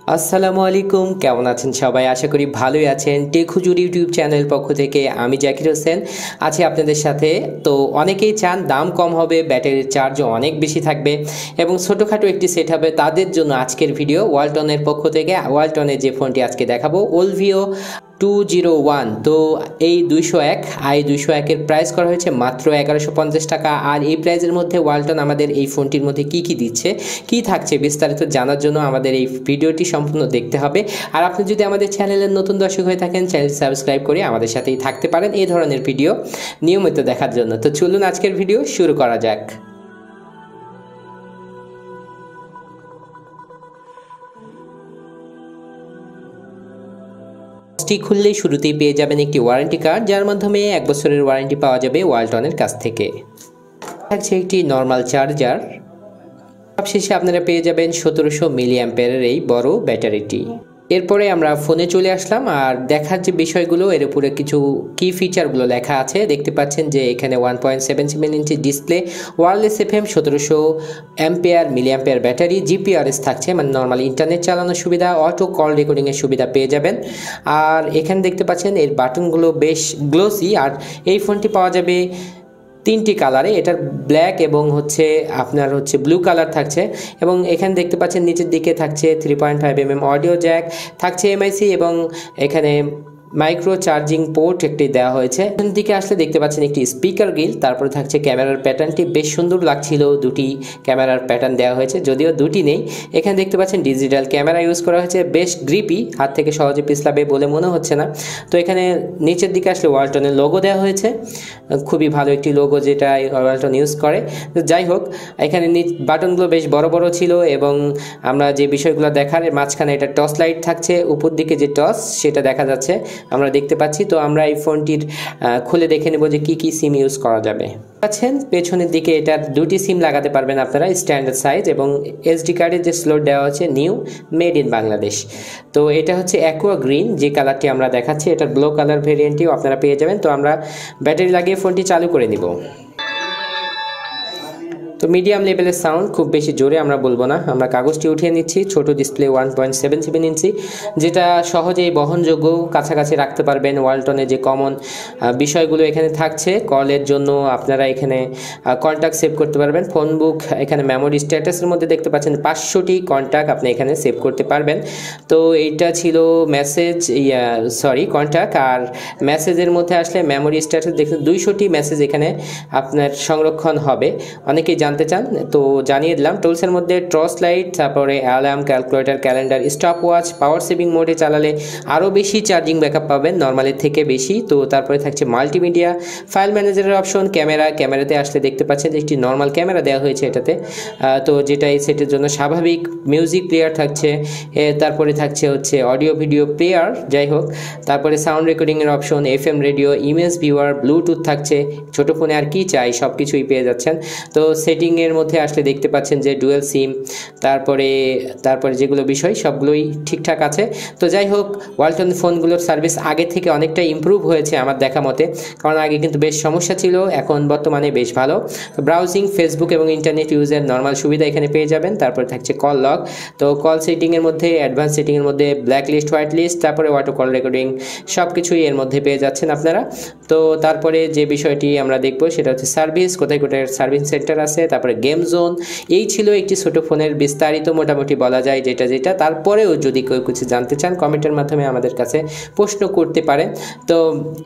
আসসালামু আলাইকুম, কেমন আছেন সবাই? আশা করি ভালোই আছেন। টেক হুজুর ইউটিউব চ্যানেল পক্ষ থেকে আমি জাকির হোসেন আছি আপনাদের সাথে। তো অনেকেই চান দাম কম হবে, ব্যাটারির চার্জও অনেক বেশি থাকবে এবং ছোটোখাটো একটি সেট হবে। তাদের জন্য আজকের ভিডিও ওয়ালটনের পক্ষ থেকে। ওয়ালটনের যে ফোনটি আজকে দেখাবো Alvio 201। তো এই 201 প্রাইস করা হয়েছে মাত্র 1150 টাকা। আর এই প্রাইসের মধ্যে ওয়ালটন আমাদের এই ফোনটির মধ্যে কি দিচ্ছে, কি থাকছে বিস্তারিত জানার জন্য আমাদের এই ভিডিওটি সম্পূর্ণ দেখতে হবে। আর আপনি যদি আমাদের চ্যানেলের নতুন দর্শক হয়ে থাকেন, চ্যানেল সাবস্ক্রাইব করে আমাদের সাথেই থাকতে পারেন এই ধরনের ভিডিও নিয়মিত দেখার জন্য। তো চলুন আজকের ভিডিও শুরু করা যাক। খুললেই শুরুতেই পেয়ে যাবেন একটি ওয়ারেন্টি কার্ড, যার মাধ্যমে 1 বছরের ওয়ারেন্টি পাওয়া যাবে ওয়ালটনের কাছ থেকে। থাকছে একটি নর্মাল চার্জার। সবশেষে আপনারা পেয়ে যাবেন 1700 মিলি অ্যাম্পিয়ারের এই বড় ব্যাটারিটি। এরপরে আমরা ফোনে চলে আসলাম আর দেখার যে বিষয়গুলো, এর উপরে কিছু কি ফিচারগুলো লেখা আছে দেখতে পাচ্ছেন যে এখানে 1.77 inch display, wireless FM, 1700 milli ampere battery, GPRS থাকছে মানে নর্মাল ইন্টারনেট চালানোর সুবিধা, অটো কল রেকর্ডিংয়ের সুবিধা পেয়ে যাবেন। আর এখানে দেখতে পাচ্ছেন এর বাটনগুলো বেশ গ্লোসি। আর এই ফোনটি পাওয়া যাবে 3টি কালারে, এটার ব্ল্যাক এবং আপনার ব্লু কালার থাকছে। এবং এখানে দেখতে পাচ্ছেন নিচের দিকে থাকছে 3.5mm অডিও জ্যাক, থাকছে এমআইসি এবং এখানে মাইক্রো চার্জিং পোর্ট একটি দেওয়া হয়েছে। এখান দিকে আসলে দেখতে পাচ্ছেন একটি স্পিকার গ্রিল, তারপরে থাকছে ক্যামেরার প্যাটার্নটি বেশ সুন্দর লাগছিল। দুটি ক্যামেরার প্যাটার্ন দেওয়া হয়েছে, যদিও দুটি নেই। এখানে দেখতে পাচ্ছেন ডিজিটাল ক্যামেরা ইউজ করা হয়েছে, বেশ গ্রিপি, হাত থেকে সহজে পিছলাবে বলে মনে হচ্ছে না। তো এখানে নিচের দিকে আসলে ওয়ালটনের লোগো দেওয়া হয়েছে, খুবই ভালো একটি লোগো যেটা ওয়ালটন ইউজ করে। যাই হোক, এখানে বাটনগুলো বেশ বড় বড় ছিল এবং আমরা যে বিষয়গুলো দেখার, মাঝখানে এটা টর্চ লাইট থাকছে, উপর দিকে যে টর্চ সেটা দেখা যাচ্ছে আমরা দেখতে পাচ্ছি। তো আমরা এই ফোনটির খুলে দেখে নেব যে কি সিম ইউজ করা যাবে। পাচ্ছেন পেছনের দিকে এটার 2টি সিম লাগাতে পারবেন আপনারা, স্ট্যান্ডার্ড সাইজ, এবং এসডি কার্ডের যে স্লট দেওয়া হচ্ছে নিউ, মেড ইন বাংলাদেশ। তো এটা হচ্ছে অ্যাকোয়া গ্রিন যে কালারটি আমরা দেখাচ্ছি, এটার ব্লু কালার ভেরিয়েন্টটিও আপনারা পেয়ে যাবেন। তো আমরা ব্যাটারি লাগিয়ে ফোনটি চালু করে নিব। তো মিডিয়াম লেভেলের সাউন্ড, খুব বেশি জোরে আমরা বলবো না। আমরা কাগজটি উঠিয়ে নিচ্ছি। ছোট ডিসপ্লে 1.77 ইঞ্চি, যেটা সহজেই বহনযোগ্য, কাছাকাছি রাখতে পারবেন। ওয়ালটনের যে কমন বিষয়গুলো এখানে থাকছে, কলের জন্য আপনারা এখানে কন্ট্যাক্ট সেভ করতে পারবেন। ফোন বুক, এখানে মেমোরি স্ট্যাটাসের মধ্যে দেখতে পাচ্ছেন 500টি কন্ট্যাক্ট আপনি এখানে সেভ করতে পারবেন। তো এইটা ছিল কন্ট্যাক্ট। আর মেসেজের মধ্যে আসলে মেমোরি স্ট্যাটাস দেখুন 200টি মেসেজ এখানে আপনার সংরক্ষণ হবে। অনেকেই জানতে চান, তো জানিয়ে দিলাম। টুলসের মধ্যে টর্চ লাইট, তারপরে alarm, calculator, calendar, stop watch, power saving মোডে চালালে আরও বেশি চার্জিং ব্যাকআপ পাবেন, নর্মালের থেকে বেশি। তো তারপরে থাকছে মাল্টিমিডিয়া, ফাইল ম্যানেজারের অপশন, ক্যামেরাতে আসলে দেখতে পাচ্ছেন যে একটি নর্মাল ক্যামেরা দেওয়া হয়েছে এটাতে, তো যেটা এই সেটের জন্য স্বাভাবিক। মিউজিক প্লেয়ার থাকছে, তারপরে থাকছে অডিও ভিডিও প্লেয়ার, যাই হোক। তারপরে সাউন্ড রেকর্ডিংয়ের option, FM radio, image viewer, Bluetooth থাকছে। ছোটো ফোনে আর কি চাই, সব কিছুই পেয়ে যাচ্ছেন। তো সেটিংয়ের মধ্যে আসলে দেখতে পাচ্ছেন যে ডুয়েল সিম, তারপরে যেগুলো বিষয় সবগুলোই ঠিকঠাক আছে। তো যাই হোক, ওয়ালটন ফোনগুলোর সার্ভিস আগে থেকে অনেকটা ইমপ্রুভ হয়েছে আমার দেখা মতে, কারণ আগে কিন্তু বেশ সমস্যা ছিল, এখন বর্তমানে বেশ ভালো। ব্রাউজিং, ফেসবুক এবং ইন্টারনেট ইউজের নর্মাল সুবিধা এখানে পেয়ে যাবেন। তারপরে থাকছে কল লগ, তো কল সেটিংয়ের মধ্যে, অ্যাডভান্স সেটিংয়ের মধ্যে ব্ল্যাক লিস্ট, হোয়াইট লিস্ট, তারপরে অটো কল রেকর্ডিং, সব কিছুই এর মধ্যে পেয়ে যাচ্ছেন আপনারা। তো তারপরে যে বিষয়টি আমরা দেখবো সেটা হচ্ছে সার্ভিস, কোথায় সার্ভিস সেন্টার আছে, তারপরে গেম জোন। এই ছিল একটি ছোট ফোনের বিস্তারিত, মোটামুটি বলা যায় যেটা। তারপরেও যদি কেউ কিছু জানতে চান, কমেন্টের মাধ্যমে আমাদের কাছে প্রশ্ন করতে পারেন। তো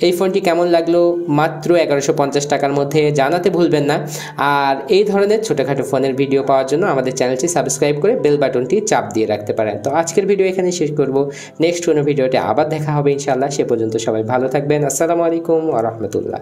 এই ফোনটি কেমন লাগলো মাত্র 1150 টাকার মধ্যে জানাতে ভুলবেন না। আর এই ধরনের ছোটোখাটো ফোনের ভিডিও পাওয়ার জন্য আমাদের চ্যানেলটি সাবস্ক্রাইব করে বেল বাটনটি চাপ দিয়ে রাখতে পারেন। তো আজকের ভিডিও এখানে শেষ করব, নেক্সট কোনো ভিডিওতে আবার দেখা হবে ইনশাআল্লাহ। সে পর্যন্ত সবাই ভালো থাকবেন। আসসালামু আলাইকুম ওয়া রাহমাতুল্লাহ।